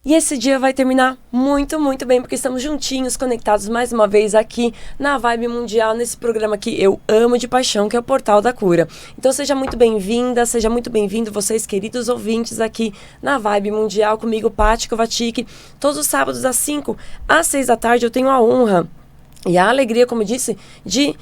E esse dia vai terminar muito, muito bem, porque estamos juntinhos, conectados mais uma vez aqui na Vibe Mundial, nesse programa que eu amo de paixão, que é o Portal da Cura. Então seja muito bem-vinda, seja muito bem-vindo vocês, queridos ouvintes, aqui na Vibe Mundial, comigo, Paty Kovacic. Todos os sábados, às 5 às 6 da tarde, eu tenho a honra e a alegria, como disse, de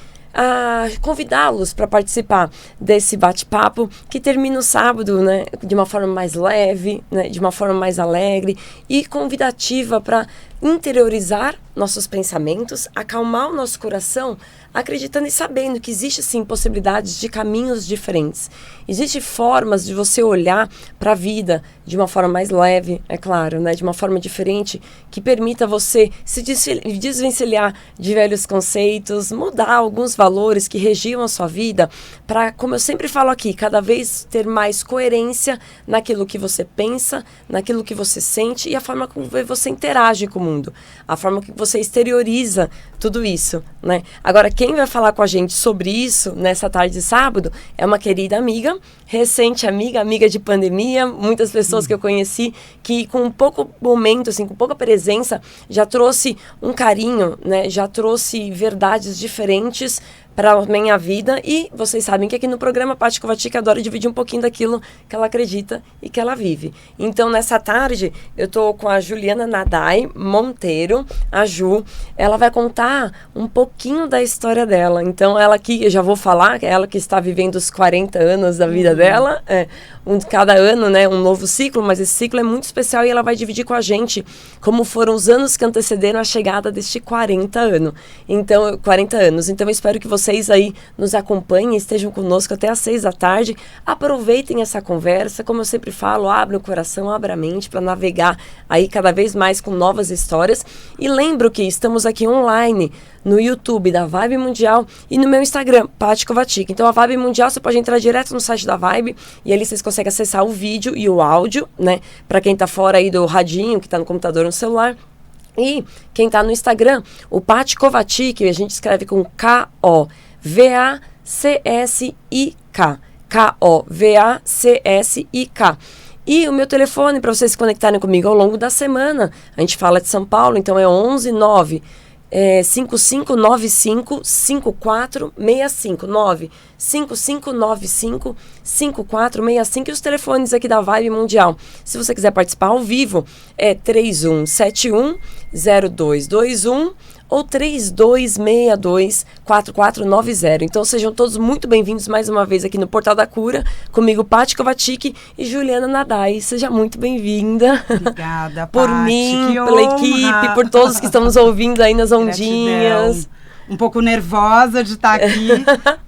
convidá-los para participar desse bate-papo que termina o sábado, né, de uma forma mais leve, né, de uma forma mais alegre e convidativa para interiorizar nossos pensamentos, acalmar o nosso coração, acreditando e sabendo que existe sim possibilidades de caminhos diferentes. Existem formas de você olhar para a vida de uma forma mais leve, é claro, né, de uma forma diferente, que permita você se desvencilhar de velhos conceitos, mudar alguns valores que regiam a sua vida, para, como eu sempre falo aqui, cada vez ter mais coerência naquilo que você pensa, naquilo que você sente e a forma como você interage com o mundo, a forma que você exterioriza tudo isso, né? Agora, quem vai falar com a gente sobre isso nessa tarde de sábado é uma querida amiga, recente amiga de pandemia, muitas pessoas que eu conheci que com pouco momento, assim, com pouca presença, já trouxe um carinho, né? Já trouxe verdades diferentes para a minha vida, e vocês sabem que aqui no programa Paty Kovacic adora dividir um pouquinho daquilo que ela acredita e que ela vive. Então, nessa tarde, eu tô com a Juliana Nadai Monteiro, a Ju. Ela vai contar um pouquinho da história dela. Então, ela aqui, eu já vou falar, ela que está vivendo os 40 anos da vida dela, cada ano, né, um novo ciclo, mas esse ciclo é muito especial e ela vai dividir com a gente como foram os anos que antecederam a chegada deste 40 anos. Então, eu espero que vocês aí nos acompanhem, estejam conosco até às 6 da tarde, aproveitem essa conversa, como eu sempre falo, abra o coração, abra a mente para navegar aí cada vez mais com novas histórias, e lembro que estamos aqui online no YouTube da Vibe Mundial e no meu Instagram, Paty Kovacic. Então a Vibe Mundial você pode entrar direto no site da Vibe e ali vocês conseguem acessar o vídeo e o áudio, né, para quem tá fora aí do radinho, que tá no computador ou no celular. E quem tá no Instagram, o Paty Kovacic, a gente escreve com K-O-V-A-C-S-I-K. K-O-V-A-C-S-I-K. E o meu telefone para vocês se conectarem comigo ao longo da semana. A gente fala de São Paulo, então é 11 9 5595 5465 95595 5465, e os telefones aqui da Vibe Mundial. Se você quiser participar ao vivo, é 3171 0221 ou 3262-4490. Então sejam todos muito bem-vindos mais uma vez aqui no Portal da Cura, comigo Paty Kovacic e Juliana Nadai. Seja muito bem-vinda. Obrigada, por Paty, mim, pela equipe, por todos que estão nos ouvindo aí nas ondinhas. Gratidão. Um pouco nervosa de estar aqui,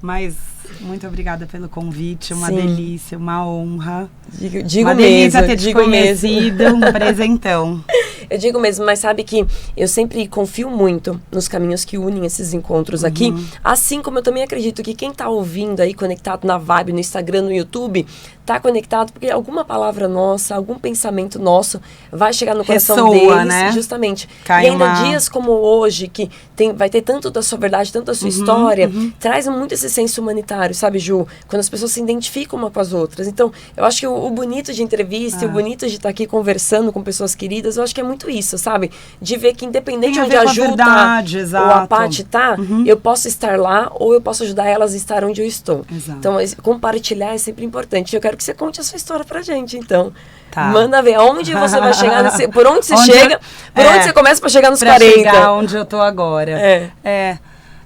mas muito obrigada pelo convite, uma delícia, uma honra. Digo uma delícia ter te conhecido, um presentão. Eu digo mesmo, mas sabe que eu sempre confio muito nos caminhos que unem esses encontros aqui, assim como eu também acredito que quem tá ouvindo aí, conectado na Vibe, no Instagram, no YouTube, tá conectado porque alguma palavra nossa, algum pensamento nosso vai chegar no coração deles, né? Justamente. Cai e ainda dias como hoje, que vai ter tanto da sua verdade, tanto da sua história, traz muito esse senso humanitário, sabe, Ju? Quando as pessoas se identificam uma com as outras. Então, eu acho que o bonito de entrevista, o bonito de estar aqui conversando com pessoas queridas, eu acho que é muito isso, sabe? De ver que independente de onde a Ju tá, ou a Paty tá, eu posso estar lá ou eu posso ajudar elas a estar onde eu estou. Exato. Então, compartilhar é sempre importante. Eu quero que você conte a sua história pra gente, então. Tá. Manda ver aonde você vai chegar, por onde você chega, por onde você começa pra chegar nos 40. Chegar onde eu tô agora.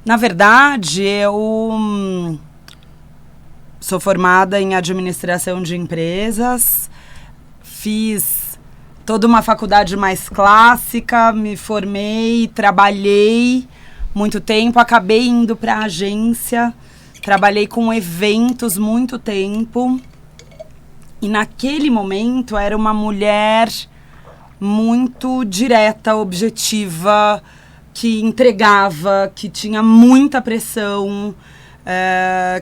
Na verdade, eu sou formada em administração de empresas, fiz toda uma faculdade mais clássica, me formei, trabalhei muito tempo, acabei indo para a agência, trabalhei com eventos muito tempo, e naquele momento era uma mulher muito direta, objetiva, que entregava, que tinha muita pressão,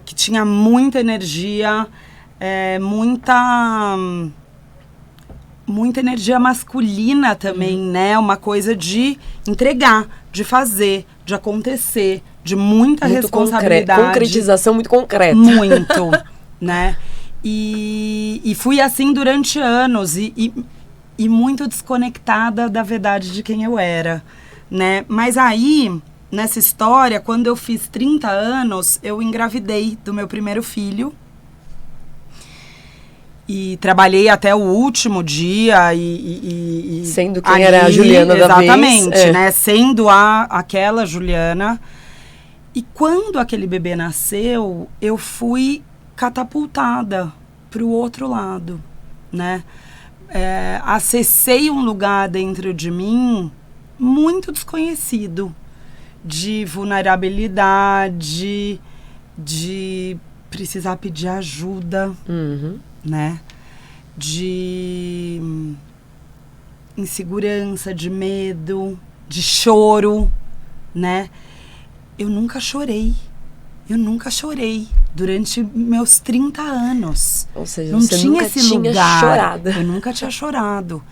que tinha muita energia, muita energia masculina também, né? Uma coisa de entregar, de fazer, de acontecer, de muita muito responsabilidade. Concretização muito concreta. Muito, né? E fui assim durante anos. E e muito desconectada da verdade de quem eu era, né? Mas aí, nessa história, quando eu fiz 30 anos, eu engravidei do meu primeiro filho. E trabalhei até o último dia e sendo quem era a Juliana da vez. Exatamente, né? Sendo aquela Juliana. E quando aquele bebê nasceu, eu fui catapultada para o outro lado, né? Acessei um lugar dentro de mim muito desconhecido, de vulnerabilidade, de precisar pedir ajuda, né? De insegurança, de medo, de choro, né? Eu nunca chorei durante meus 30 anos. Ou seja, não você tinha nunca esse tinha lugar. chorado. Eu nunca tinha chorado.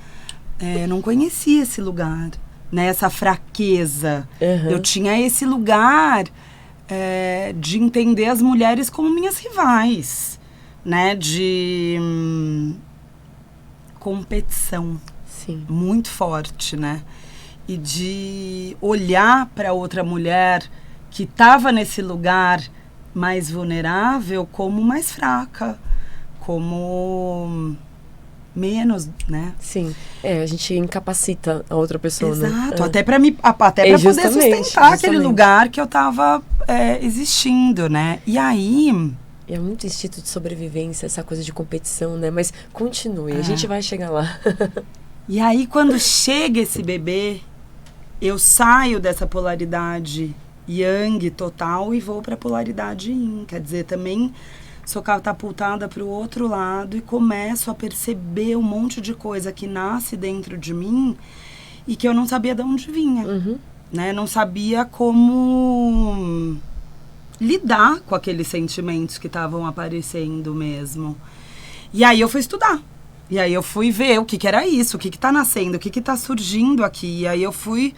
Eu não conhecia esse lugar, né? Essa fraqueza. Eu tinha esse lugar de entender as mulheres como minhas rivais, né? De competição. Sim. Muito forte, né? E de olhar para outra mulher que estava nesse lugar mais vulnerável como mais fraca, como menos, né? Sim, a gente incapacita a outra pessoa, exato, né? até para poder sustentar aquele lugar que eu estava existindo, né? E aí... É muito instinto de sobrevivência, essa coisa de competição, né? Mas continue, a gente vai chegar lá. E aí, quando chega esse bebê, eu saio dessa polaridade yang total e vou para a polaridade yin. Quer dizer, também sou catapultada para o outro lado e começo a perceber um monte de coisa que nasce dentro de mim e que eu não sabia de onde vinha. Né? Não sabia como lidar com aqueles sentimentos que estavam aparecendo mesmo. E aí eu fui estudar. E aí eu fui ver o que era isso, o que está nascendo, o que está surgindo aqui. E aí eu fui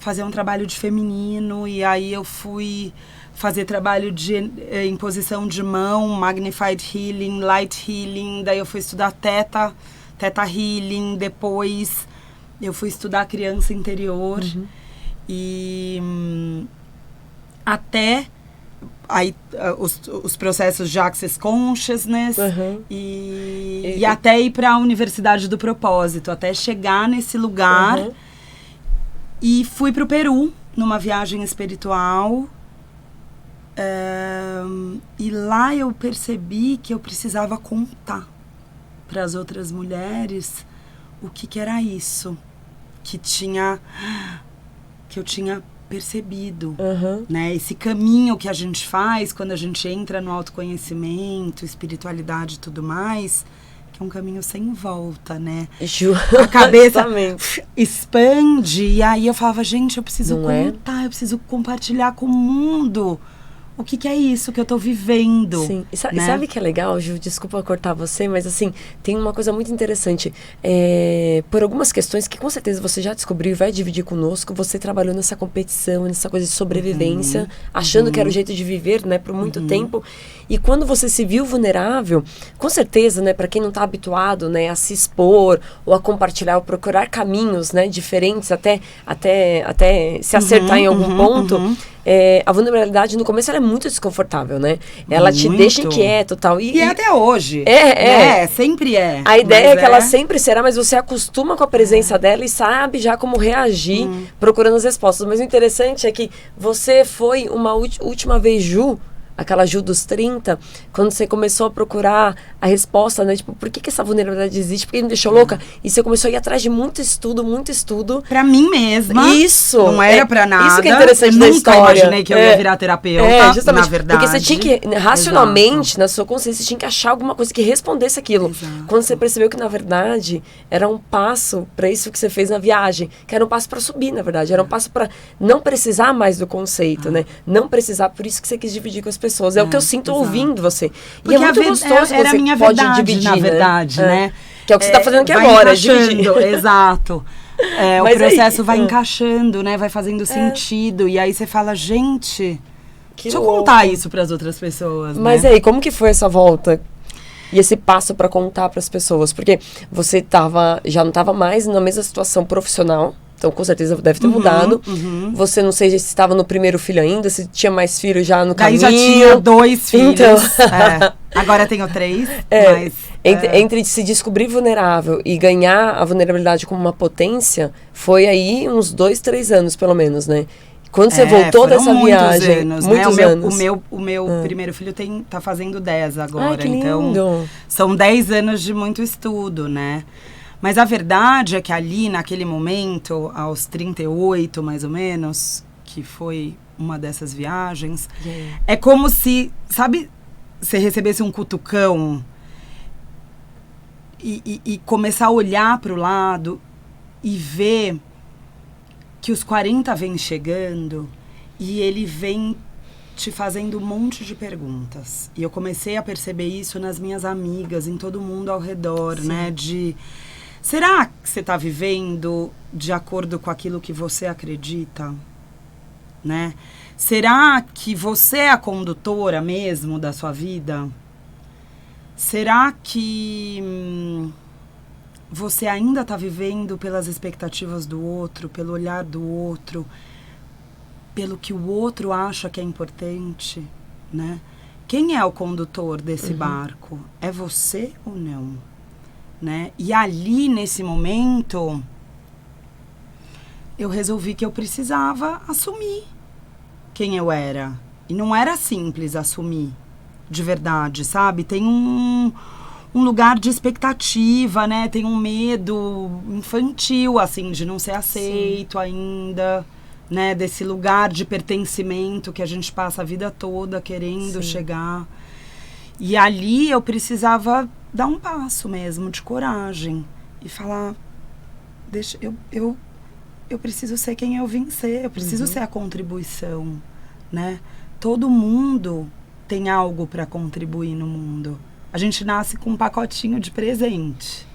fazer um trabalho de feminino, e aí eu fui fazer trabalho de imposição de mão, Magnified Healing, Light Healing. Daí eu fui estudar Theta Healing. Depois eu fui estudar criança interior. E até... Aí, os processos de Access Consciousness e até ir para a Universidade do Propósito, até chegar nesse lugar. E fui para o Peru, numa viagem espiritual. E lá eu percebi que eu precisava contar para as outras mulheres o que era isso que eu tinha percebido, né? Esse caminho que a gente faz quando a gente entra no autoconhecimento, espiritualidade e tudo mais, que é um caminho sem volta, né? A cabeça expande, e aí eu falava, gente, eu preciso contar, eu preciso compartilhar com o mundo o que é isso que eu tô vivendo. Sim. E né? sabe o que é legal, Ju? Desculpa cortar você, mas assim, tem uma coisa muito interessante. Por algumas questões que com certeza você já descobriu e vai dividir conosco, você trabalhou nessa competição, nessa coisa de sobrevivência, achando que era o jeito de viver, né, por muito tempo. E quando você se viu vulnerável, com certeza, né, para quem não tá habituado, né, a se expor, ou a compartilhar, ou procurar caminhos, né, diferentes, até se acertar em algum ponto, a vulnerabilidade no começo ela é muito desconfortável, né? Ela te deixa inquieto e tal. E até hoje. Sempre é. A ideia é que ela sempre será, mas você acostuma com a presença dela e sabe já como reagir procurando as respostas. Mas o interessante é que você foi uma última vez, Ju, aquela Ju dos 30, quando você começou a procurar a resposta, né? Tipo, por que essa vulnerabilidade existe? Por que me deixou louca? E você começou a ir atrás de muito estudo. Pra mim mesma. Isso. Não era pra nada. Isso que é interessante eu da nunca história. imaginei que eu ia virar terapeuta, justamente, na verdade. porque você tinha que, racionalmente, na sua consciência, você tinha que achar alguma coisa que respondesse aquilo. Exato. Quando você percebeu que, na verdade, era um passo pra isso que você fez na viagem, que era um passo pra subir, na verdade. Era um passo pra não precisar mais do conceito, né? Não precisar, por isso que você quis dividir com as pessoas. É o que eu sinto ouvindo você. Porque e é muito gostoso era você a minha pode verdade, dividir, na verdade, né? Que é o que você está fazendo aqui agora, dividir. Exato. O processo vai encaixando, né? Vai fazendo sentido. E aí você fala, gente, deixa eu contar isso para as outras pessoas, Mas né? aí, como que foi essa volta? E esse passo para contar para as pessoas? Porque você já não estava mais na mesma situação profissional, então com certeza deve ter mudado. Você não sei se estava no primeiro filho ainda, se tinha mais filhos já no caminho. Daí já tinha 2 filhos. Então... Agora tenho 3, mas... Entre se descobrir vulnerável e ganhar a vulnerabilidade como uma potência, foi aí uns 2, 3 anos, pelo menos, né? Quando você voltou dessa viagem... Muitos anos. O meu primeiro filho tá fazendo 10 agora. Ai, que lindo. Então, são 10 anos de muito estudo, né? Mas a verdade é que ali, naquele momento, aos 38, mais ou menos, que foi uma dessas viagens, é como se, sabe, você recebesse um cutucão e começar a olhar para o lado e ver que os 40 vem chegando e ele vem te fazendo um monte de perguntas. E eu comecei a perceber isso nas minhas amigas, em todo mundo ao redor, né? Será que você está vivendo de acordo com aquilo que você acredita? Né? Será que você é a condutora mesmo da sua vida? Será que você ainda está vivendo pelas expectativas do outro, pelo olhar do outro, pelo que o outro acha que é importante, né? Quem é o condutor desse barco? É você ou não? Né? E ali, nesse momento, eu resolvi que eu precisava assumir quem eu era. E não era simples assumir, de verdade, sabe? Tem um lugar de expectativa, né? Tem um medo infantil, assim, de não ser aceito ainda, né? Desse lugar de pertencimento que a gente passa a vida toda querendo chegar. E ali eu precisava dar um passo mesmo de coragem e falar, eu preciso ser quem eu vim ser, eu preciso ser a contribuição, né? Todo mundo tem algo para contribuir no mundo. A gente nasce com um pacotinho de presente.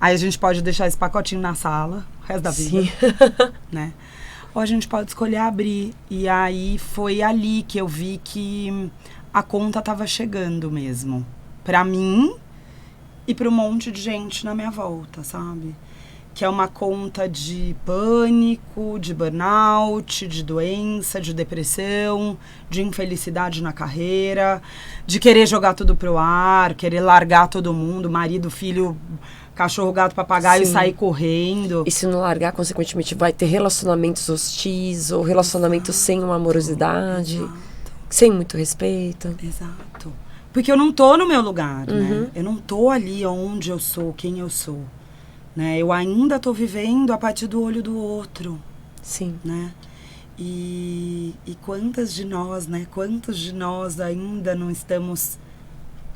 Aí a gente pode deixar esse pacotinho na sala o resto da vida, né? Ou a gente pode escolher abrir. E aí foi ali que eu vi que a conta estava chegando mesmo. Para mim e para um monte de gente na minha volta, sabe? Que é uma conta de pânico, de burnout, de doença, de depressão, de infelicidade na carreira, de querer jogar tudo pro ar, querer largar todo mundo, marido, filho, cachorro, gato, papagaio, e sair correndo. E se não largar, consequentemente, vai ter relacionamentos hostis ou relacionamentos sem uma amorosidade, sem muito respeito. Exato. Porque eu não tô no meu lugar, né? Eu não tô ali onde eu sou, quem eu sou. Né? Eu ainda tô vivendo a partir do olho do outro. Sim. Né? E quantas de nós, né? Quantos de nós ainda não estamos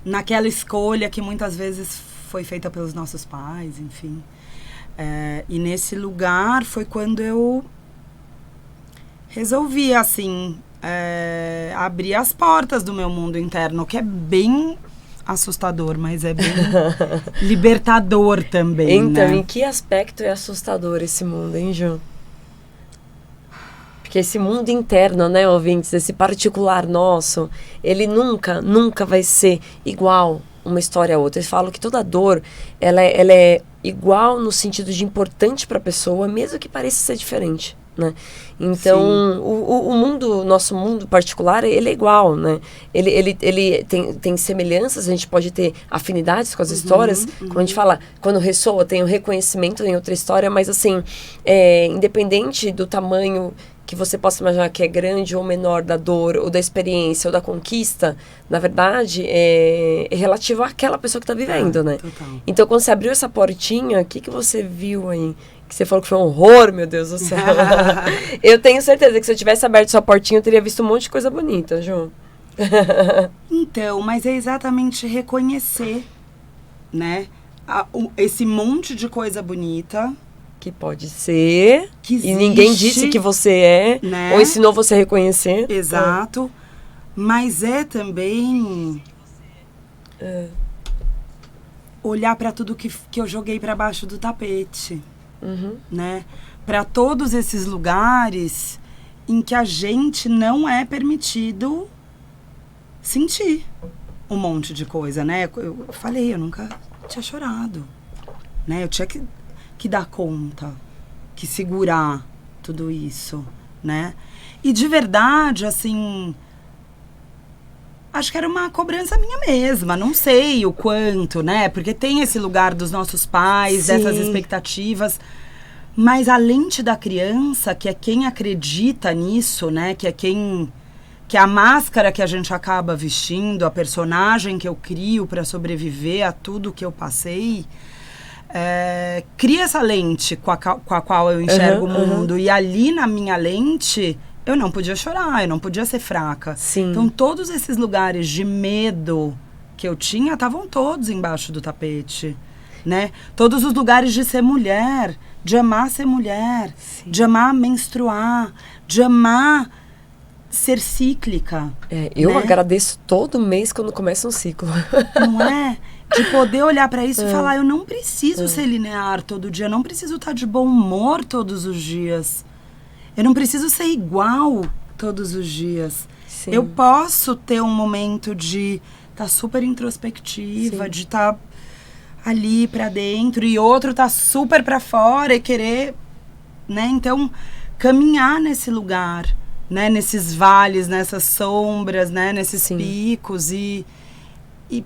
naquela escolha que muitas vezes foi feita pelos nossos pais, enfim. E nesse lugar foi quando eu resolvi, assim, abrir as portas do meu mundo interno, que é bem assustador, mas é bem libertador também, então, né? em que aspecto é assustador esse mundo, hein, Ju? Porque esse mundo interno, né, ouvintes, esse particular nosso, ele nunca vai ser igual uma história a outra. Eles falam que toda dor, ela é igual no sentido de importante para a pessoa, mesmo que pareça ser diferente, né? Então, o mundo, nosso mundo particular, ele é igual, né? Ele tem semelhanças, a gente pode ter afinidades com as histórias. Como a gente fala, quando ressoa, tem um reconhecimento em outra história, mas assim, independente do tamanho que você possa imaginar que é grande ou menor da dor, ou da experiência, ou da conquista, na verdade, é relativo àquela pessoa que está vivendo, né? Total. Então, quando você abriu essa portinha, o que você viu aí? Que você falou que foi um horror, meu Deus do céu. Eu tenho certeza que se eu tivesse aberto sua portinha, eu teria visto um monte de coisa bonita, Ju. Então, mas é exatamente reconhecer, né? Esse monte de coisa bonita. Que pode ser. Que existe, e ninguém disse que você é. Né? Ou ensinou você a reconhecer. Exato. Mas é também... olhar para tudo que eu joguei para baixo do tapete. Né? Para todos esses lugares em que a gente não é permitido sentir, um monte de coisa, né? Eu falei, eu nunca tinha chorado, né? Eu tinha que dar conta, que segurar tudo isso, né? E de verdade, assim, acho que era uma cobrança minha mesma, não sei o quanto, né? Porque tem esse lugar dos nossos pais, Sim. dessas expectativas. Mas a lente da criança, que é quem acredita nisso, né? Que é a máscara que a gente acaba vestindo, a personagem que eu crio para sobreviver a tudo que eu passei, cria essa lente com a qual eu enxergo o mundo. E ali na minha lente, eu não podia chorar, eu não podia ser fraca. Sim. Então todos esses lugares de medo que eu tinha estavam todos embaixo do tapete, né? Todos os lugares de ser mulher, de amar ser mulher, Sim. de amar menstruar, de amar ser cíclica. Eu né? agradeço todo mês quando começa um ciclo. Não é? De poder olhar pra isso e falar, eu não preciso ser linear todo dia, eu não preciso estar de bom humor todos os dias. Eu não preciso ser igual todos os dias. Sim. Eu posso ter um momento de estar super introspectiva, Sim. de estar ali pra dentro, e outro tá super pra fora e querer, né? Então, caminhar nesse lugar, né? Nesses vales, nessas sombras, né? Nesses Sim. picos e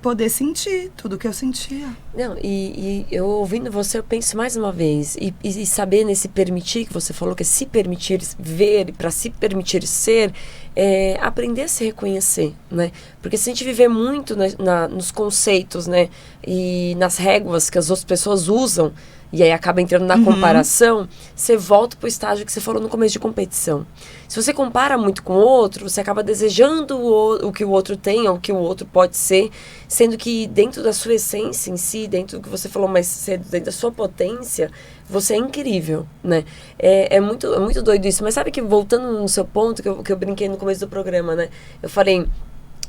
poder sentir tudo que eu sentia. Não, e eu ouvindo você, eu penso mais uma vez, e saber nesse permitir, que você falou que é se permitir ver, para se permitir ser, aprender a se reconhecer, né? Porque se a gente viver muito nos conceitos, né, e nas réguas que as outras pessoas usam, e aí acaba entrando na comparação, você volta pro estágio que você falou no começo de competição. Se você compara muito com o outro, você acaba desejando o que o outro tem, ou o que o outro pode ser, sendo que dentro da sua essência em si, dentro do que você falou mais cedo, dentro da sua potência, você é incrível, né? É muito doido isso. Mas sabe que, voltando no seu ponto, que eu brinquei no começo do programa, né? Eu falei,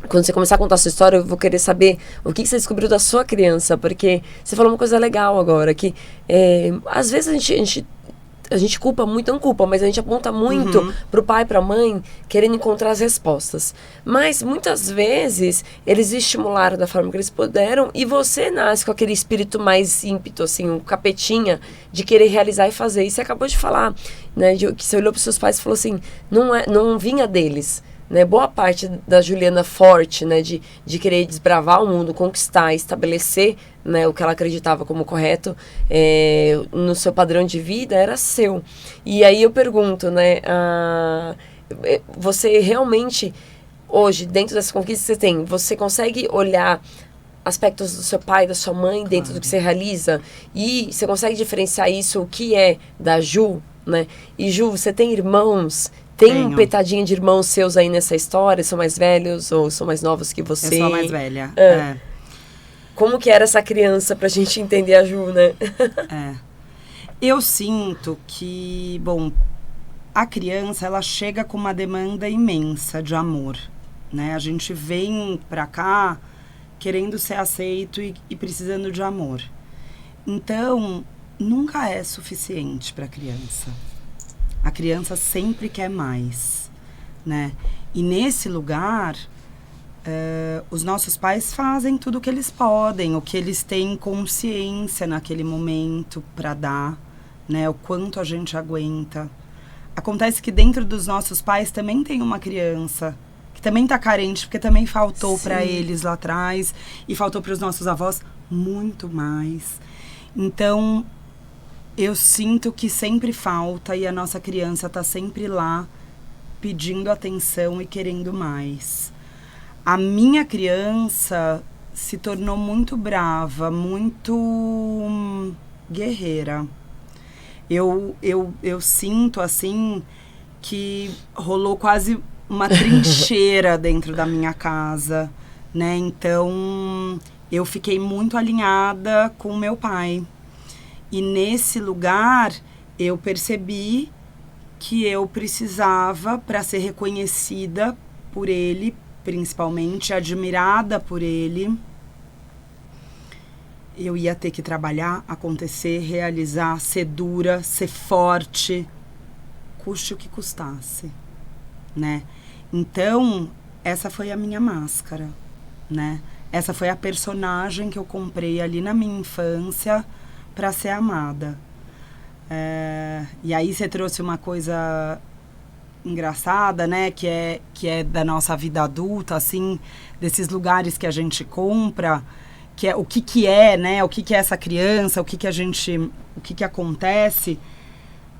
quando você começar a contar a sua história, eu vou querer saber o que você descobriu da sua criança, porque você falou uma coisa legal agora, que às vezes a gente culpa muito, não culpa, mas a gente aponta muito pro pai, pra mãe, querendo encontrar as respostas. Mas, muitas vezes, eles estimularam da forma que eles puderam e você nasce com aquele espírito mais ímpeto, assim, um capetinha de querer realizar e fazer. E você acabou de falar, né, que você olhou pros seus pais e falou assim, não vinha deles. Né, boa parte da Juliana forte, né, de querer desbravar o mundo, conquistar, estabelecer, né, o que ela acreditava como correto no seu padrão de vida, era seu. E aí eu pergunto, né, você realmente, hoje, dentro dessa conquista que você tem, você consegue olhar aspectos do seu pai, da sua mãe, dentro do que você realiza, e você consegue diferenciar isso, o que é da Ju, né? E Ju, você tem irmãos? Tem um petadinho de irmãos seus aí nessa história? São mais velhos ou são mais novos que você? Eu sou a mais velha. Como que era essa criança pra gente entender a Ju, né? Eu sinto que, bom, a criança, ela chega com uma demanda imensa de amor, né? A gente vem pra cá querendo ser aceito e precisando de amor. Então, nunca é suficiente pra criança. A criança sempre quer mais, né? E nesse lugar, os nossos pais fazem tudo o que eles podem, o que eles têm consciência naquele momento para dar, né? O quanto a gente aguenta. Acontece que dentro dos nossos pais também tem uma criança que também tá carente, porque também faltou para eles lá atrás e faltou para os nossos avós muito mais. Então, eu sinto que sempre falta e a nossa criança tá sempre lá pedindo atenção e querendo mais. A minha criança se tornou muito brava, muito guerreira. Eu sinto, assim, que rolou quase uma trincheira dentro da minha casa, né? Então, eu fiquei muito alinhada com o meu pai. E nesse lugar, eu percebi que eu precisava, para ser reconhecida por ele, principalmente, admirada por ele, eu ia ter que trabalhar, acontecer, realizar, ser dura, ser forte, custe o que custasse, né? Então, essa foi a minha máscara, né? essa foi a personagem que eu comprei ali na minha infância para ser amada. E aí você trouxe uma coisa engraçada, né, que é da nossa vida adulta, assim, desses lugares que a gente compra, que é o que é, né, o que é essa criança, o que acontece,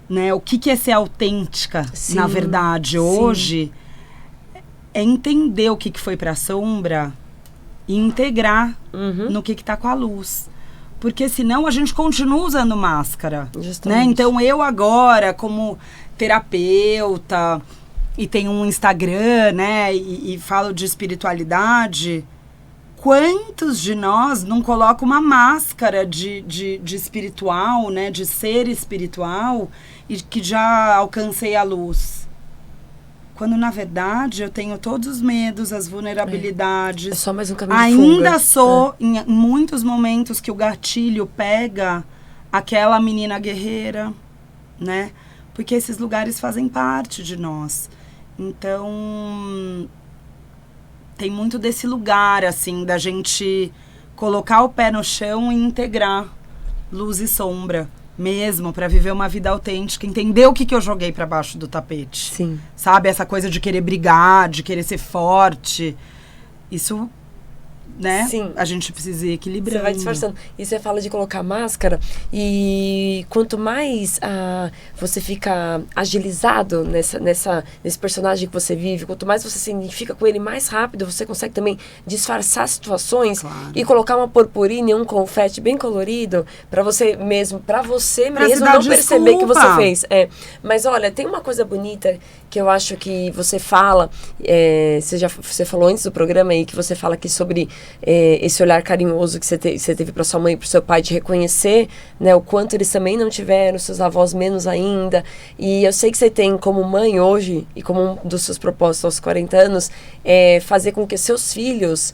né, o que é ser autêntica, Sim, na verdade, hoje, é entender o que foi pra sombra e integrar no que tá com a luz. Porque senão a gente continua usando máscara, né? Então eu agora, como terapeuta, e tenho um Instagram, né? E falo de espiritualidade. Quantos de nós não colocam uma máscara de espiritual, né? De ser espiritual e que já alcancei a luz? Quando, na verdade, eu tenho todos os medos, as vulnerabilidades. É só mais um caminho de fuga. Ainda sou, em muitos momentos, que o gatilho pega aquela menina guerreira, né? Porque esses lugares fazem parte de nós. Então, tem muito desse lugar, assim, da gente colocar o pé no chão e integrar luz e sombra. Mesmo, para viver uma vida autêntica, entender o que eu joguei para baixo do tapete. Sim. Sabe, essa coisa de querer brigar, de querer ser forte. Isso, né? Sim. A gente precisa ir equilibrando. Você vai disfarçando. E você fala de colocar máscara, e quanto mais você fica agilizado nesse personagem que você vive, quanto mais você se identifica com ele, mais rápido você consegue também disfarçar situações. Claro. E colocar uma purpurina e um confete bem colorido para você mesmo não perceber que você fez. Mas olha, tem uma coisa bonita que eu acho que você fala, você falou antes do programa aí, que você fala aqui sobre esse olhar carinhoso que você teve para sua mãe e para o seu pai, de reconhecer, né, o quanto eles também não tiveram, seus avós menos ainda. E eu sei que você tem como mãe hoje, e como um dos seus propósitos aos 40 anos, fazer com que seus filhos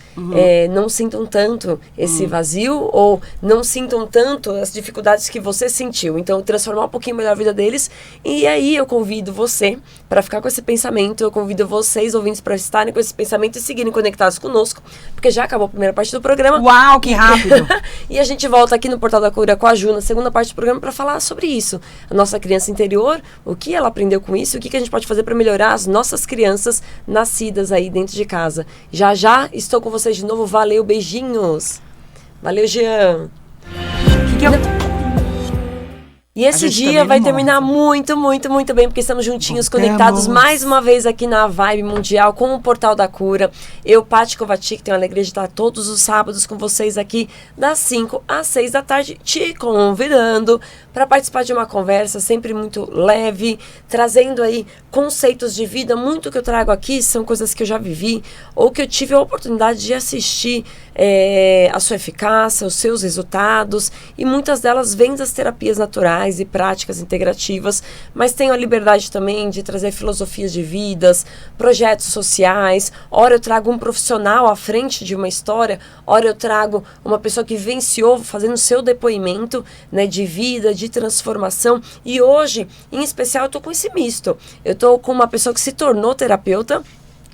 não sintam tanto esse vazio, ou não sintam tanto as dificuldades que você sentiu. Então, transformar um pouquinho melhor a vida deles. E aí eu convido você para ficar com esse pensamento, eu convido vocês, ouvintes, para estarem com esse pensamento e seguirem conectados conosco, porque já acabou a primeira parte do programa. Uau, que rápido! E a gente volta aqui no Portal da Cura com a Ju, na segunda parte do programa, para falar sobre isso. A nossa criança interior, o que ela aprendeu com isso, o que a gente pode fazer para melhorar as nossas crianças nascidas aí dentro de casa. Já já estou com vocês de novo. Valeu, beijinhos! Valeu, Jean! E esse dia vai terminar muito, muito, muito bem, porque estamos juntinhos, conectados mais uma vez aqui na Vibe Mundial com o Portal da Cura. Eu, Paty Kovacic, tenho a alegria de estar todos os sábados com vocês aqui, das 5 às 6 da tarde, te convidando para participar de uma conversa sempre muito leve, trazendo aí conceitos de vida. Muito que eu trago aqui são coisas que eu já vivi, ou que eu tive a oportunidade de assistir a sua eficácia, os seus resultados, e muitas delas vêm das terapias naturais e práticas integrativas, mas tenho a liberdade também de trazer filosofias de vidas, projetos sociais. Ora eu trago um profissional à frente de uma história, ora eu trago uma pessoa que vivenciou fazendo seu depoimento, né, de vida, de transformação. E hoje, em especial, eu estou com esse misto. Eu estou com uma pessoa que se tornou terapeuta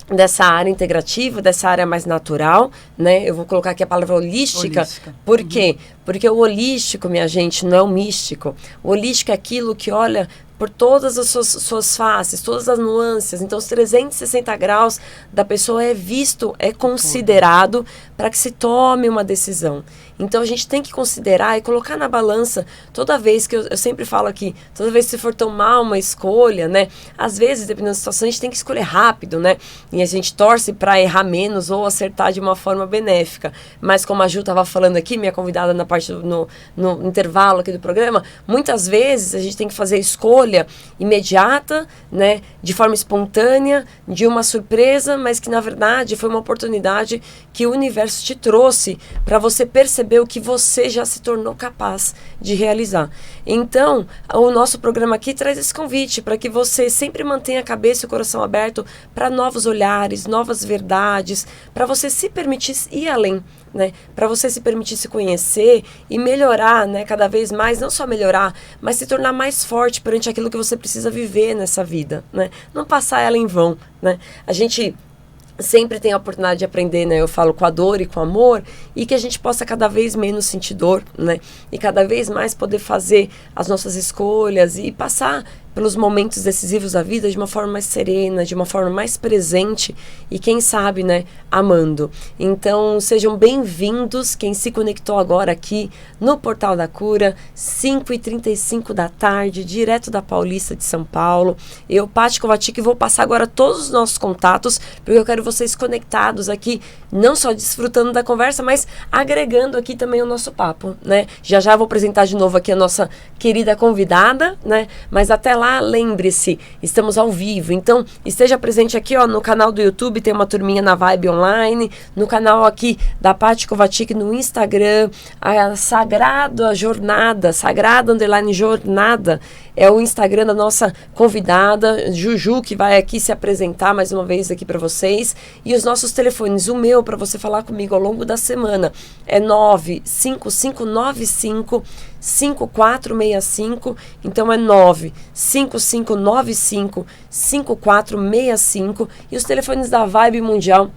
dessa área integrativa, dessa área mais natural, né? Eu vou colocar aqui a palavra holística. Por quê? Porque o holístico, minha gente, não é o místico. O holístico é aquilo que olha por todas as suas faces, todas as nuances. Então, os 360 graus da pessoa é visto, é considerado para que se tome uma decisão. Então, a gente tem que considerar e colocar na balança toda vez que eu sempre falo aqui, toda vez que você for tomar uma escolha, né? Às vezes, dependendo da situação, a gente tem que escolher rápido, né? E a gente torce para errar menos ou acertar de uma forma benéfica. Mas como a Ju estava falando aqui, minha convidada na parte no intervalo aqui do programa, muitas vezes a gente tem que fazer escolha imediata, né? De forma espontânea, de uma surpresa, mas que na verdade foi uma oportunidade que o universo te trouxe para você perceber o que você já se tornou capaz de realizar. Então, o nosso programa aqui traz esse convite para que você sempre mantenha a cabeça e o coração aberto para novos olhares, novas verdades, para você se permitir ir além, né? Para você se permitir se conhecer e melhorar, né? Cada vez mais, não só melhorar, mas se tornar mais forte perante aquilo que você precisa viver nessa vida, né? Não passar ela em vão, né? A gente sempre tem a oportunidade de aprender, né? Eu falo com a dor e com o amor, e que a gente possa cada vez menos sentir dor, né? E cada vez mais poder fazer as nossas escolhas e passar pelos momentos decisivos da vida de uma forma mais serena, de uma forma mais presente e, quem sabe, né, amando. Então, sejam bem-vindos quem se conectou agora aqui no Portal da Cura, 5h35 da tarde, direto da Paulista de São Paulo. Eu, Paty Kovacic, vou passar agora todos os nossos contatos, porque eu quero vocês conectados aqui, não só desfrutando da conversa, mas agregando aqui também o nosso papo, né? Já vou apresentar de novo aqui a nossa querida convidada, né? Mas até lá, lembre-se, estamos ao vivo, então esteja presente aqui, ó, no canal do YouTube, tem uma turminha na Vibe Online, no canal aqui da Paty Kovacic no Instagram, a Sagrada _ Jornada, é o Instagram da nossa convidada, Juju, que vai aqui se apresentar mais uma vez aqui para vocês, e os nossos telefones, o meu, para você falar comigo ao longo da semana, é 95595 5465, então é 95595 5465, e os telefones da Vibe Mundial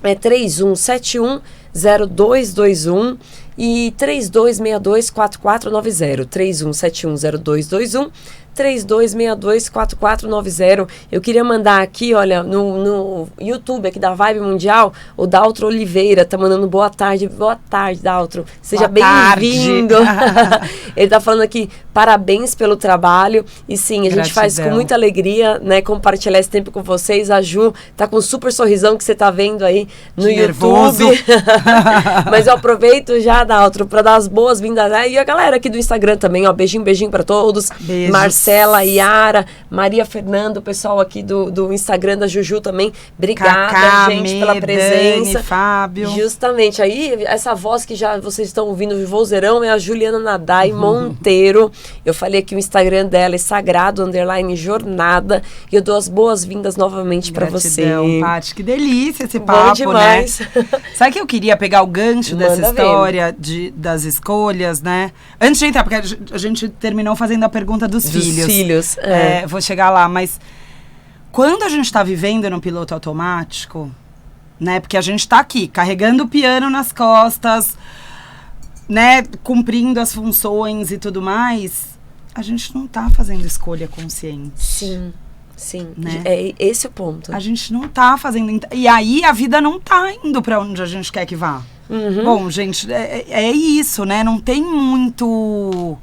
é 3171 0221 e 3262-4490, 3171-0221, 3262-4490. Eu queria mandar aqui, olha, no YouTube aqui da Vibe Mundial, o Daltro Oliveira tá mandando boa tarde, Daltro, seja bem-vindo. Ele tá falando aqui, parabéns pelo trabalho, e sim, a gente faz com muita alegria, né, compartilhar esse tempo com vocês. A Ju tá com um super sorrisão que você tá vendo aí no YouTube. Mas eu aproveito já, Daltro, para dar as boas-vindas, né? E a galera aqui do Instagram também, ó, beijinho para todos. Beijos. Marcela, Yara, Maria Fernanda, o pessoal aqui do Instagram da Juju também. Obrigada, Cacá, gente, pela presença. Dani, Fábio. Justamente, aí essa voz que já vocês estão ouvindo de vozeirão é a Juliana Nadai Monteiro. Eu falei que o Instagram dela é Sagrado _ Jornada, e eu dou as boas-vindas novamente para você. Paty, que delícia esse papo, bom demais, né? Sabe que eu queria pegar o gancho dessa história das escolhas, né? Antes de entrar, porque a gente terminou fazendo a pergunta dos filhos. Vou chegar lá, mas quando a gente está vivendo no piloto automático, né? Porque a gente está aqui, carregando o piano nas costas, né? Cumprindo as funções e tudo mais, a gente não está fazendo escolha consciente. Sim, né? É esse o ponto. A gente não tá fazendo... E aí a vida não tá indo para onde a gente quer que vá. Bom, gente, é isso, né? Não tem muito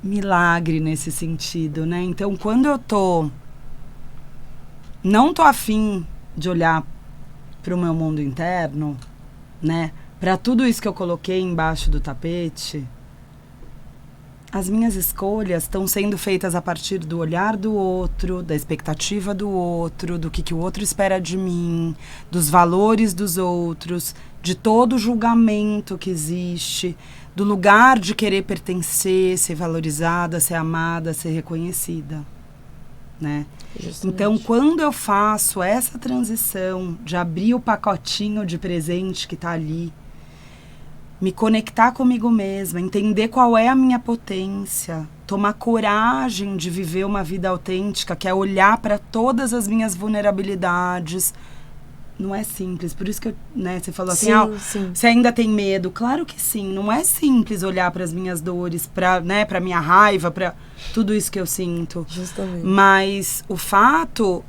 milagre nesse sentido, né? Então, quando eu não tô afim de olhar para o meu mundo interno, né? Para tudo isso que eu coloquei embaixo do tapete, as minhas escolhas estão sendo feitas a partir do olhar do outro, da expectativa do outro, do que o outro espera de mim, dos valores dos outros, de todo o julgamento que existe, do lugar de querer pertencer, ser valorizada, ser amada, ser reconhecida, né? Justamente. Então, quando eu faço essa transição de abrir o pacotinho de presente que está ali, me conectar comigo mesma, entender qual é a minha potência, tomar coragem de viver uma vida autêntica, que é olhar para todas as minhas vulnerabilidades. Não é simples, por isso que você falou assim, você ainda tem medo. Claro que sim, não é simples olhar para as minhas dores, para minha raiva, para tudo isso que eu sinto. Justamente. Mas o fato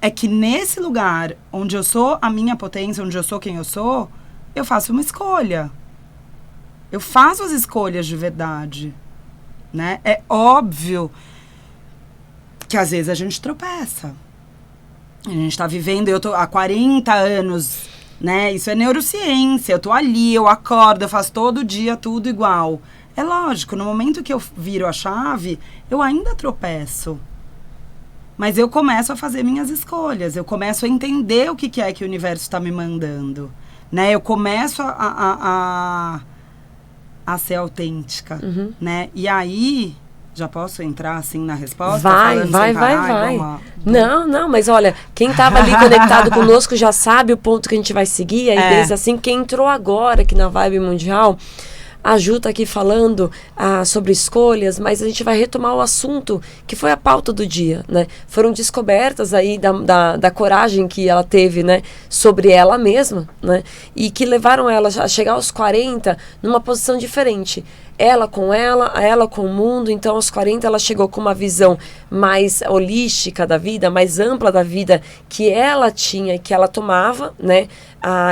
é que nesse lugar onde eu sou a minha potência, onde eu sou quem eu sou, eu faço uma escolha. Eu faço as escolhas de verdade, né? É óbvio que às vezes a gente tropeça. A gente tá vivendo, eu tô há 40 anos, né? Isso é neurociência, eu tô ali, eu acordo, eu faço todo dia tudo igual. É lógico, no momento que eu viro a chave, eu ainda tropeço. Mas eu começo a fazer minhas escolhas, eu começo a entender o que é que o universo está me mandando, né? Eu começo a ser autêntica, né? E aí, já posso entrar assim na resposta? Vai. Não, mas olha, quem estava ali conectado conosco já sabe o ponto que a gente vai seguir, aí desde assim, quem entrou agora aqui na Vibe Mundial, a Ju tá aqui falando sobre escolhas, mas a gente vai retomar o assunto que foi a pauta do dia, né? Foram descobertas aí da coragem que ela teve, né? Sobre ela mesma, né? E que levaram ela a chegar aos 40 numa posição diferente. Ela com o mundo. Então aos 40 ela chegou com uma visão mais holística da vida, mais ampla da vida, que ela tinha e que ela tomava, né?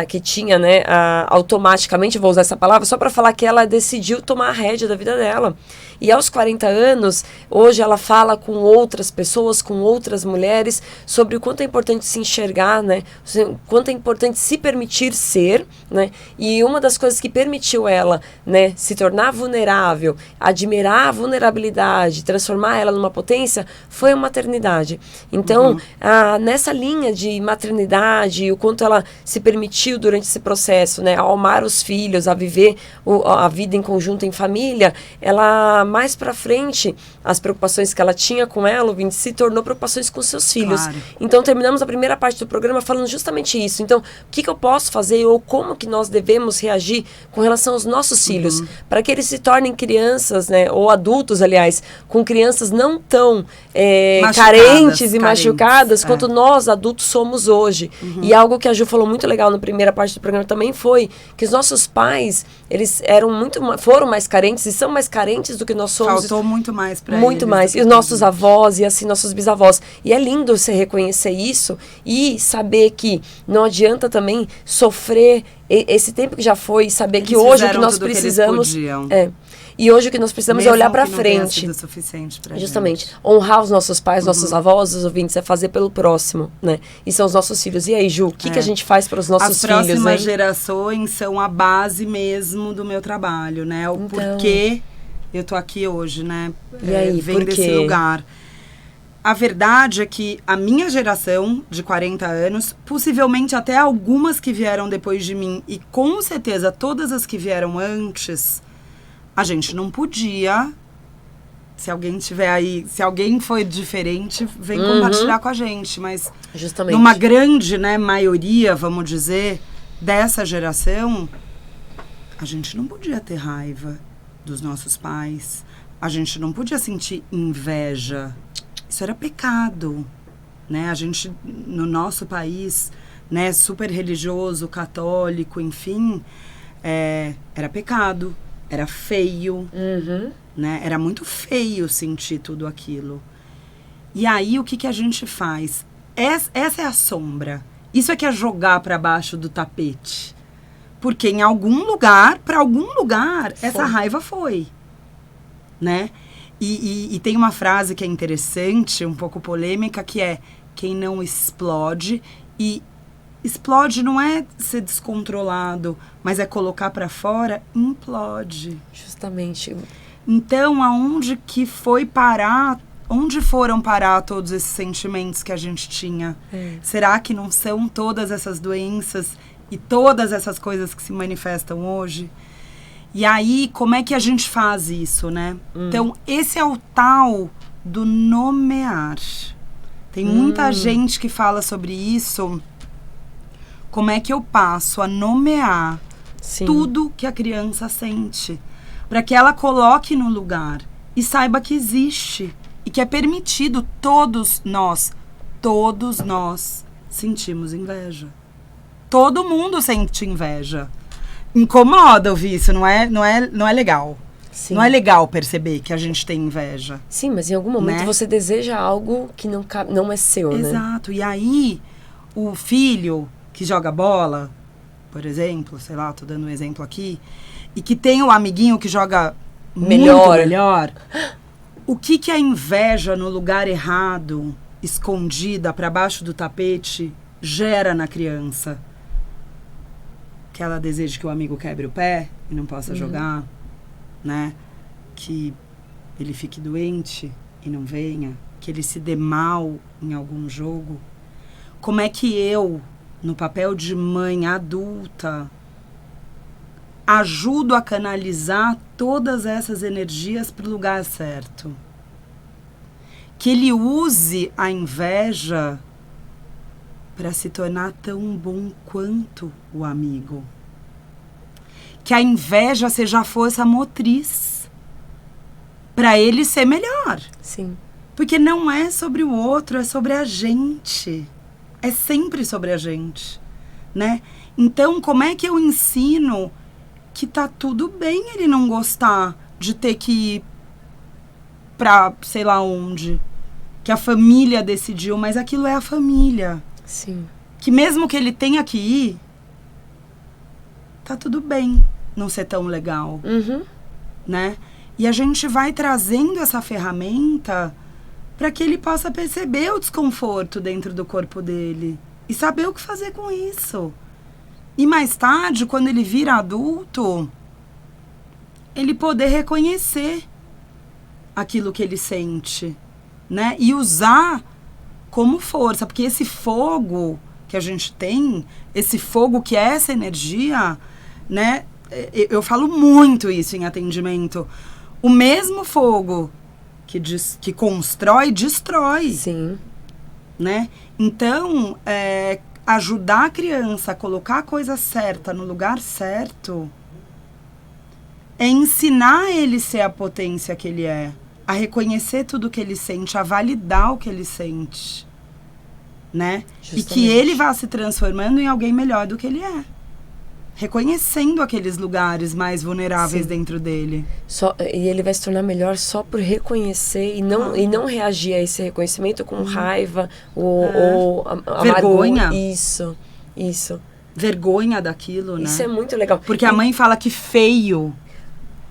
Que tinha, né? Automaticamente, vou usar essa palavra só para falar que ela decidiu tomar a rédea da vida dela. E aos 40 anos, hoje ela fala com outras pessoas, com outras mulheres, sobre o quanto é importante se enxergar, né? O quanto é importante se permitir ser, né? E uma das coisas que permitiu ela, né, se tornar vulnerável, admirar a vulnerabilidade, transformar ela numa potência, foi a maternidade. Então, nessa linha de maternidade, o quanto ela se permitiu durante esse processo, né, a amar os filhos, a viver a vida em conjunto, em família, ela, mais pra frente, as preocupações que ela tinha com ela, o Vinte, se tornou preocupações com seus filhos. Claro. Então, terminamos a primeira parte do programa falando justamente isso. Então, o que eu posso fazer ou como que nós devemos reagir com relação aos nossos filhos, para que eles se tornem crianças, né, ou adultos, aliás, com crianças não tão carentes e machucadas quanto nós, adultos, somos hoje. E algo que a Ju falou muito legal na primeira parte do programa também foi que os nossos pais, eles foram mais carentes e são mais carentes do que nós somos. Faltou muito mais para eles. Muito mais. E os nossos avós e assim nossos bisavós. E é lindo você reconhecer isso e saber que não adianta também sofrer esse tempo que já foi, saber que hoje o que nós precisamos e hoje o que nós precisamos é olhar para frente. Não suficiente pra justamente gente. Honrar os nossos pais, nossos avós, os ouvintes, é fazer pelo próximo, né? E são os nossos filhos. E aí, Ju, o que a gente faz para os nossos filhos? As próximas gerações são a base mesmo do meu trabalho, né? O porquê eu tô aqui hoje, né? E aí, vem desse lugar. A verdade é que a minha geração de 40 anos, possivelmente até algumas que vieram depois de mim, e com certeza todas as que vieram antes, a gente não podia. Se alguém tiver aí, se alguém foi diferente, vem compartilhar com a gente. Mas justamente, numa grande, né, maioria, vamos dizer, dessa geração, a gente não podia ter raiva dos nossos pais. A gente não podia sentir inveja. Isso era pecado, né? A gente, no nosso país, né, super religioso, católico, enfim, era pecado, era feio, né? Era muito feio sentir tudo aquilo. E aí, o que a gente faz? Essa é a sombra. Isso é que é jogar para baixo do tapete. Porque em algum lugar, para algum lugar, essa raiva foi, né? E tem uma frase que é interessante, um pouco polêmica, que é: quem não explode, e explode não é ser descontrolado, mas é colocar para fora, implode. Justamente. Então, aonde que foi parar, onde foram parar todos esses sentimentos que a gente tinha? Será que não são todas essas doenças e todas essas coisas que se manifestam hoje? E aí, como é que a gente faz isso, né? Então, esse é o tal do nomear. Tem muita gente que fala sobre isso. Como é que eu passo a nomear tudo que a criança sente? Para que ela coloque no lugar e saiba que existe. E que é permitido. Todos nós sentimos inveja. Todo mundo sente inveja. Incomoda ouvir isso, não é legal. Sim. Não é legal perceber que a gente tem inveja. Sim, mas em algum momento, né, você deseja algo que não é seu, né? Exato. E aí, o filho que joga bola, por exemplo, sei lá, tô dando um exemplo aqui, e que tem o amiguinho que joga muito melhor. O que a inveja no lugar errado, escondida para baixo do tapete, gera na criança? Que ela deseja que o amigo quebre o pé e não possa jogar, né? Que ele fique doente e não venha, que ele se dê mal em algum jogo. Como é que eu, no papel de mãe adulta, ajudo a canalizar todas essas energias para o lugar certo? Que ele use a inveja para se tornar tão bom quanto o amigo. que a inveja seja a força motriz para ele ser melhor. Sim. Porque não é sobre o outro, é sobre a gente. É sempre sobre a gente, né? Então, como é que eu ensino que tá tudo bem ele não gostar de ter que ir pra sei lá onde? Que a família decidiu, mas aquilo é a família. Sim. Que mesmo que ele tenha que ir, tá tudo bem não ser tão legal, né? E a gente vai trazendo essa ferramenta para que ele possa perceber o desconforto dentro do corpo dele e saber o que fazer com isso. E mais tarde, quando ele vira adulto, ele poder reconhecer aquilo que ele sente, né? E usar como força, porque esse fogo que a gente tem, esse fogo que é essa energia, né? Eu falo muito isso em atendimento. O mesmo fogo que constrói, destrói. Sim. Né? Então, ajudar a criança a colocar a coisa certa no lugar certo é ensinar ele a ser a potência que ele é, a reconhecer tudo que ele sente, a validar o que ele sente, né? Justamente. E que ele vá se transformando em alguém melhor do que ele é. Reconhecendo aqueles lugares mais vulneráveis dentro dele. E ele vai se tornar melhor só por reconhecer e não reagir a esse reconhecimento com raiva ou vergonha. Amargura. Isso. Vergonha daquilo, né? Isso é muito legal. Porque a mãe fala que feio,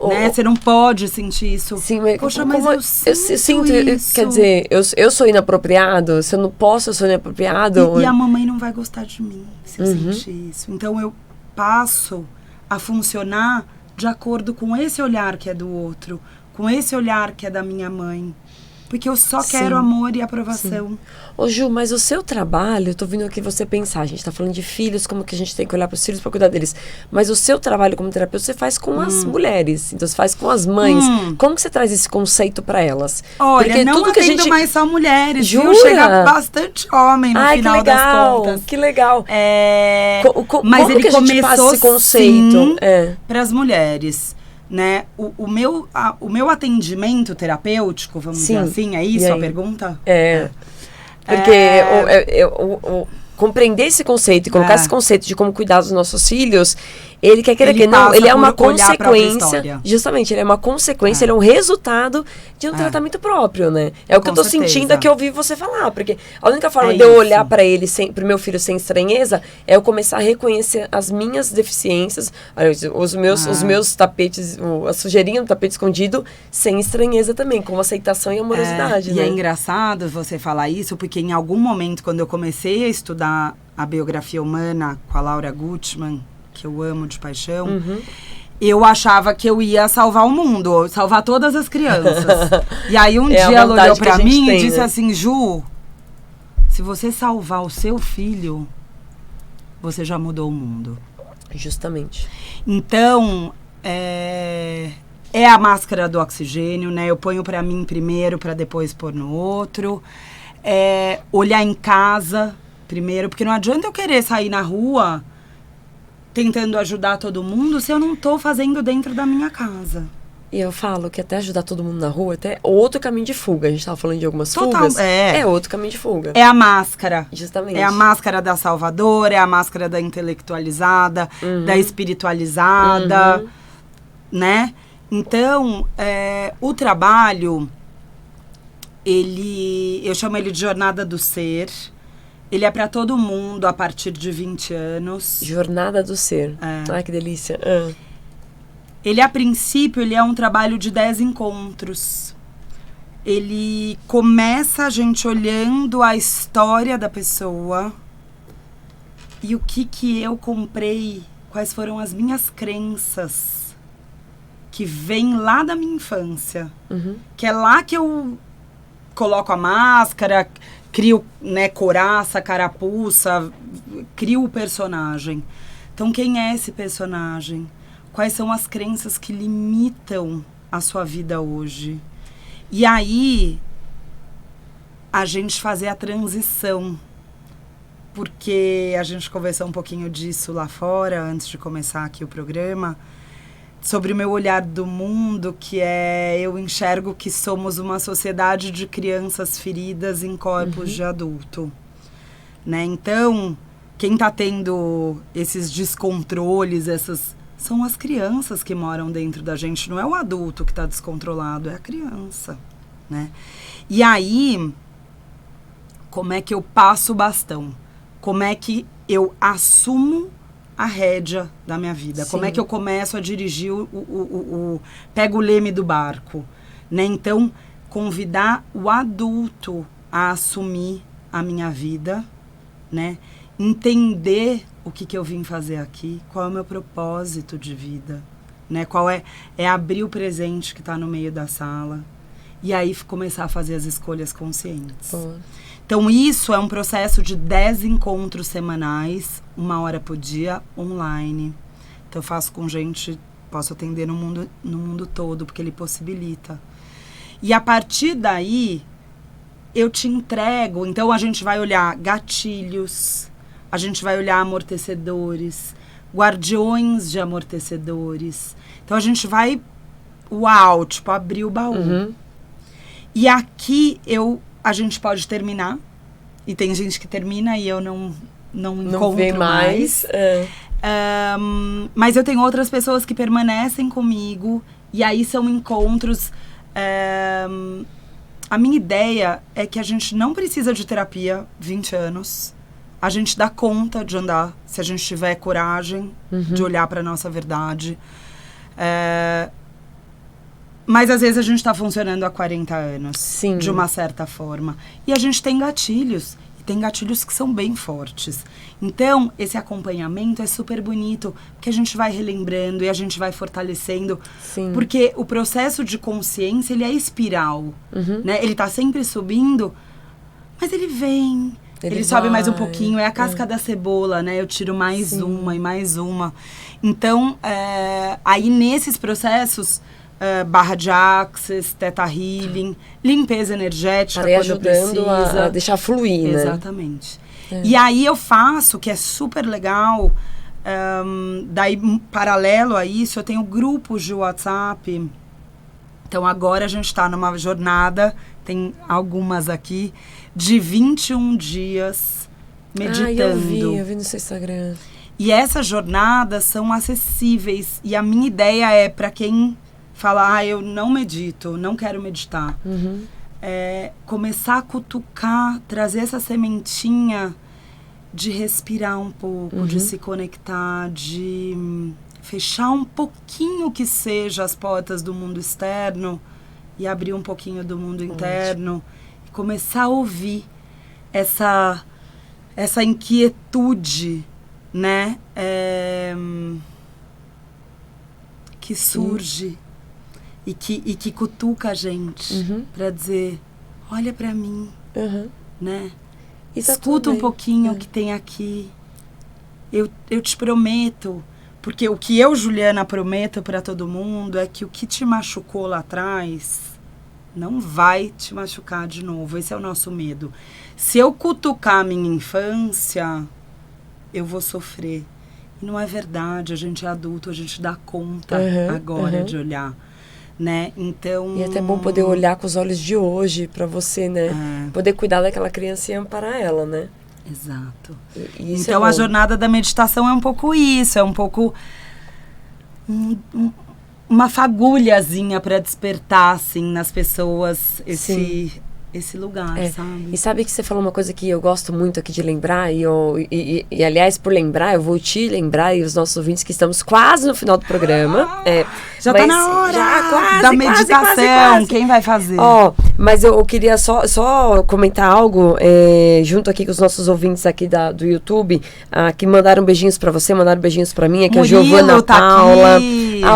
né? Você não pode sentir isso. Sim, mas poxa, mas eu sinto isso. Quer dizer, eu sou inapropriado? Se eu não posso, eu sou inapropriado? E a mamãe não vai gostar de mim se eu sentir isso. Então eu passo a funcionar de acordo com esse olhar que é do outro, com esse olhar que é da minha mãe. Porque eu só quero amor e aprovação. Ô Ju, mas o seu trabalho, eu tô vendo aqui você pensar, a gente tá falando de filhos, como que a gente tem que olhar pros filhos pra cuidar deles. Mas o seu trabalho como terapeuta, você faz com as mulheres, então você faz com as mães. Como que você traz esse conceito pra elas? Olha, porque não tudo que atendo mais só mulheres, Jura? viu? Chega bastante homem no final das contas. Que legal. Mas como ele que a gente passa começou esse conceito? Pras mulheres. Né? O meu atendimento terapêutico, vamos dizer assim, é isso a pergunta? Porque compreender esse conceito e colocar esse conceito de como cuidar dos nossos filhos, ele quer querer que não, ele é uma consequência. Justamente, ele é uma consequência, ele é um resultado de um tratamento próprio, né? É o que eu tô sentindo aqui ao ouvir você falar, porque a única forma de eu olhar para ele, pro meu filho sem estranheza, é eu começar a reconhecer as minhas deficiências, os meus tapetes, a sujeirinha do tapete escondido, sem estranheza também, com aceitação e amorosidade, né? E é engraçado você falar isso, porque em algum momento, quando eu comecei a estudar a biografia humana com a Laura Gutman, que eu amo de paixão, eu achava que eu ia salvar o mundo, salvar todas as crianças. E aí um dia ela olhou pra mim e disse assim, Ju, se você salvar o seu filho, você já mudou o mundo. Justamente. Então, é a máscara do oxigênio, né? Eu ponho pra mim primeiro, pra depois pôr no outro. Olhar em casa primeiro, porque não adianta eu querer sair na rua tentando ajudar todo mundo se eu não tô fazendo dentro da minha casa. E eu falo que até ajudar todo mundo na rua é outro caminho de fuga. A gente tava falando de algumas fugas. É outro caminho de fuga. É a máscara. Justamente. É a máscara da salvadora, é a máscara da intelectualizada, da espiritualizada, né? Então, o trabalho, eu chamo ele de jornada do ser. Ele é para todo mundo a partir de 20 anos. Jornada do ser. Ai, que delícia. Ele, a princípio, ele é um trabalho de 10 encontros. Ele começa a gente olhando a história da pessoa e o que eu comprei, quais foram as minhas crenças que vêm lá da minha infância. Que é lá que eu coloco a máscara, crio, né, couraça, carapuça, crio o personagem. Então, quem é esse personagem? Quais são as crenças que limitam a sua vida hoje? E aí, a gente fazer a transição. Porque a gente conversou um pouquinho disso lá fora, antes de começar aqui o programa. sobre o meu olhar do mundo, que eu enxergo que somos uma sociedade de crianças feridas em corpos de adulto, né? Então, quem tá tendo esses descontroles, são as crianças que moram dentro da gente, não é o adulto que tá descontrolado, é a criança, né? E aí, como é que eu passo o bastão? Como é que eu assumo a rédea da minha vida? Sim. Como é que eu começo a dirigir pego o leme do barco, né? Então, convidar o adulto a assumir a minha vida, né? Entender o que eu vim fazer aqui, qual é o meu propósito de vida, né? Qual é abrir o presente que está no meio da sala e aí começar a fazer as escolhas conscientes. Então, isso é um processo de 10 encontros semanais, 1 hora por dia, online. Então, eu faço com gente, posso atender no mundo todo, porque ele possibilita. E a partir daí, eu te entrego. Então, a gente vai olhar gatilhos, a gente vai olhar amortecedores, guardiões de amortecedores. Então, a gente vai, tipo, abrir o baú. E aqui, a gente pode terminar, e tem gente que termina e eu não encontro mais. Mas eu tenho outras pessoas que permanecem comigo, e aí são encontros. A minha ideia é que a gente não precisa de terapia 20 anos. A gente dá conta de andar, se a gente tiver coragem de olhar para a nossa verdade. Mas às vezes a gente está funcionando há 40 anos, sim, de uma certa forma. E a gente tem gatilhos, e tem gatilhos que são bem fortes. Então, esse acompanhamento é super bonito, porque a gente vai relembrando e a gente vai fortalecendo. Sim. Porque o processo de consciência, ele é espiral, né? Ele está sempre subindo, mas ele vem, ele sobe mais um pouquinho, é a casca da cebola, né? Eu tiro mais Sim. uma e mais uma. Então, aí nesses processos... barra de access, teta healing, limpeza energética quando ajudando precisa. A deixar fluir, né? Exatamente. E aí eu faço, que é super legal, daí paralelo a isso, eu tenho grupos de WhatsApp. Então agora a gente está numa jornada, tem algumas aqui, de 21 dias meditando. Eu vi no seu Instagram. E essas jornadas são acessíveis, e a minha ideia é para quem... falar, eu não medito, não quero meditar. Começar a cutucar, trazer essa sementinha de respirar um pouco, de se conectar, de fechar um pouquinho que seja as portas do mundo externo e abrir um pouquinho do mundo interno. E começar a ouvir essa inquietude, né? Que surge. E que cutuca a gente pra dizer, olha pra mim, né? Escuta um pouquinho o que tem aqui. Eu te prometo, porque o que eu, Juliana, prometo pra todo mundo é que o que te machucou lá atrás não vai te machucar de novo. Esse é o nosso medo. Se eu cutucar a minha infância, eu vou sofrer. E não é verdade, a gente é adulto, a gente dá conta agora de olhar. Né? Então... E é até bom poder olhar com os olhos de hoje pra você, né? Poder cuidar daquela criança e amparar ela, né? Exato. E então a jornada da meditação é um pouco isso, é um pouco uma fagulhazinha pra despertar, assim, nas pessoas esse lugar, sabe? E sabe que você falou uma coisa que eu gosto muito aqui de lembrar, e aliás, por lembrar, eu vou te lembrar, e os nossos ouvintes, que estamos quase no final do programa. Já tá na hora da meditação, quase. Quem vai fazer? Mas eu queria só comentar algo, junto aqui com os nossos ouvintes aqui do YouTube, que mandaram beijinhos pra você, mandaram beijinhos pra mim, aqui a Giovana Paula.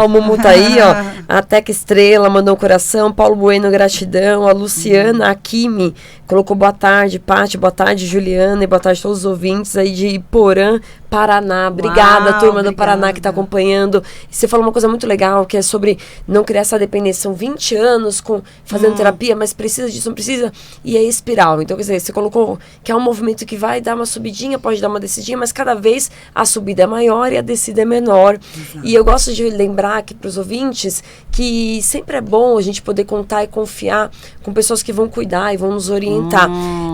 O Mumu tá aí, ó. A Teca Estrela mandou um coração. Paulo Bueno, gratidão. A Luciana Akimi colocou boa tarde, Paty. Boa tarde, Juliana. E boa tarde a todos os ouvintes aí de Porã, Paraná. Obrigada, turma do Paraná que está acompanhando. E você falou uma coisa muito legal, que é sobre não criar essa dependência. São 20 anos fazendo terapia, mas precisa disso, não precisa. E é espiral. Então, quer dizer, você colocou que é um movimento que vai dar uma subidinha, pode dar uma descidinha, mas cada vez a subida é maior e a descida é menor. Exato. E eu gosto de lembrar aqui para os ouvintes que sempre é bom a gente poder contar e confiar com pessoas que vão cuidar e vão nos orientar.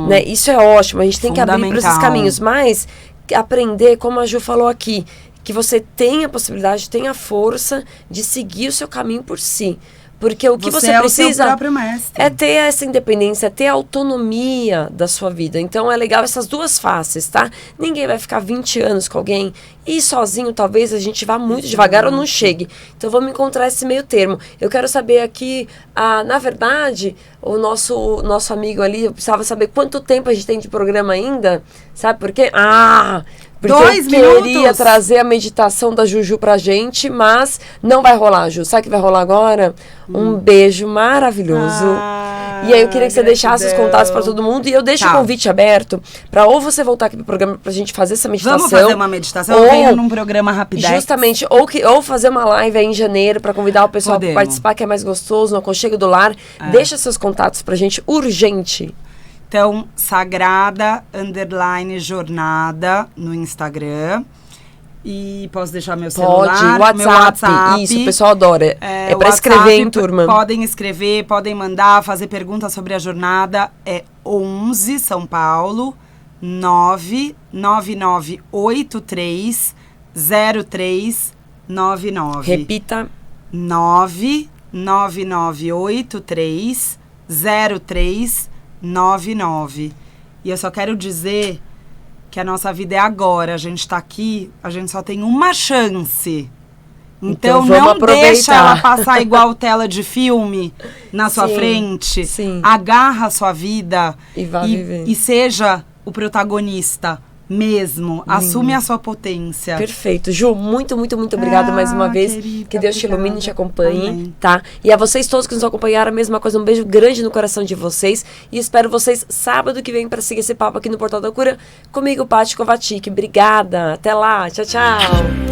Né? Isso é ótimo, a gente tem que abrir para esses caminhos, mas aprender, como a Ju falou aqui, que você tem a possibilidade, tem a força de seguir o seu caminho por si. Porque o que você precisa é ter essa independência, ter a autonomia da sua vida. Então é legal essas duas faces, tá? Ninguém vai ficar 20 anos com alguém e sozinho talvez a gente vá muito devagar ou não chegue. Então vamos encontrar esse meio termo. Eu quero saber aqui, na verdade, o nosso amigo ali, eu precisava saber quanto tempo a gente tem de programa ainda. Sabe por quê? Porque 2 eu queria minutos. trazer a meditação da Juju pra gente, mas não vai rolar, Ju. Sabe o que vai rolar agora? Um beijo maravilhoso. E aí eu queria que você deixasse os contatos pra todo mundo. E eu deixo o convite aberto pra ou você voltar aqui pro programa pra gente fazer essa meditação. Vamos fazer uma meditação? Ou venho num programa rapidez. Justamente. Ou fazer uma live aí em janeiro pra convidar o pessoal pra participar, que é mais gostoso, no aconchego do lar. Deixa seus contatos pra gente, urgente. Então, Sagrada_Jornada no Instagram. E posso deixar meu celular? WhatsApp. Meu WhatsApp. Isso, o pessoal adora. É pra escrever, hein, turma? Podem escrever, podem mandar, fazer perguntas sobre a jornada. É 11, São Paulo, 999830399. Repita. 999830399. E eu só quero dizer que a nossa vida é agora. A gente tá aqui, a gente só tem uma chance. Então não deixa ela passar igual tela de filme na sua frente. Sim. Agarra a sua vida e vá viver. E seja o protagonista mesmo. Assume a sua potência. Perfeito. Ju, muito, muito, muito obrigada mais uma vez. Querida, que Deus te ilumine e te acompanhe. Amém. Tá? E a vocês todos que nos acompanharam, a mesma coisa. Um beijo grande no coração de vocês. E espero vocês sábado que vem para seguir esse papo aqui no Portal da Cura. Comigo, Paty Kovacic. Obrigada. Até lá. Tchau, tchau.